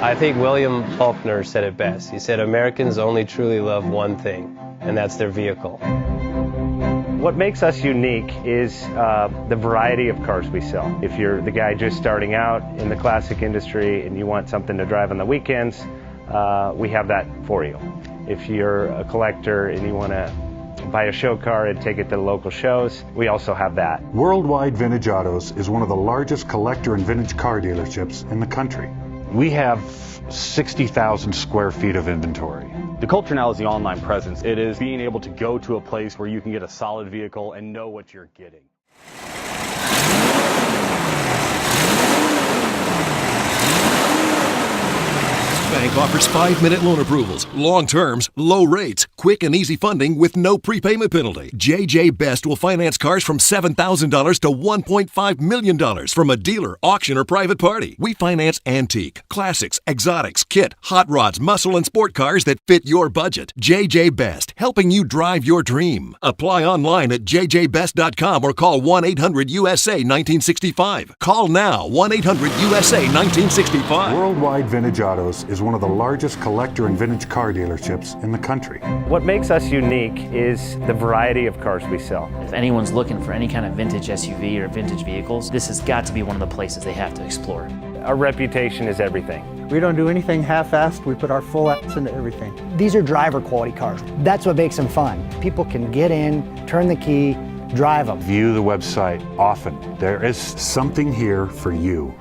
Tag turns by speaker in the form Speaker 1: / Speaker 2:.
Speaker 1: I think William Faulkner said it best. He said, Americans only truly love one thing, and that's their vehicle.
Speaker 2: What makes us unique is the variety of cars we sell. If you're the guy just starting out in the classic industry and you want something to drive on the weekends, we have that for you. If you're a collector and you want to buy a show car and take it to the local shows, we also have that.
Speaker 3: Worldwide Vintage Autos is one of the largest collector and vintage car dealerships in the country.
Speaker 4: We have 60,000 square feet of inventory.
Speaker 5: The culture now is the online presence. It is being able to go to a place where you can get a solid vehicle and know what you're getting.
Speaker 6: Bank offers 5-minute loan approvals, long terms, low rates, quick and easy funding with no prepayment penalty. JJ Best will finance cars from $7,000 to $1.5 million from a dealer, auction, or private party. We finance antique, classics, exotics, kit, hot rods, muscle, and sport cars that fit your budget. JJ Best, helping you drive your dream. Apply online at jjbest.com or call 1-800-USA-1965. Call now, 1-800-USA-1965.
Speaker 3: Worldwide Vintage Autos is one of the largest collector and vintage car dealerships in the country.
Speaker 2: What makes us unique is the variety of cars we sell.
Speaker 7: If anyone's looking for any kind of vintage SUV or vintage vehicles, this has got to be one of the places they have to explore.
Speaker 2: Our reputation is everything.
Speaker 8: We don't do anything half-assed. We put our full ass into everything.
Speaker 9: These are driver quality cars. That's what makes them fun. People can get in, turn the key, drive them.
Speaker 4: View the website often. There is
Speaker 3: Something here for you.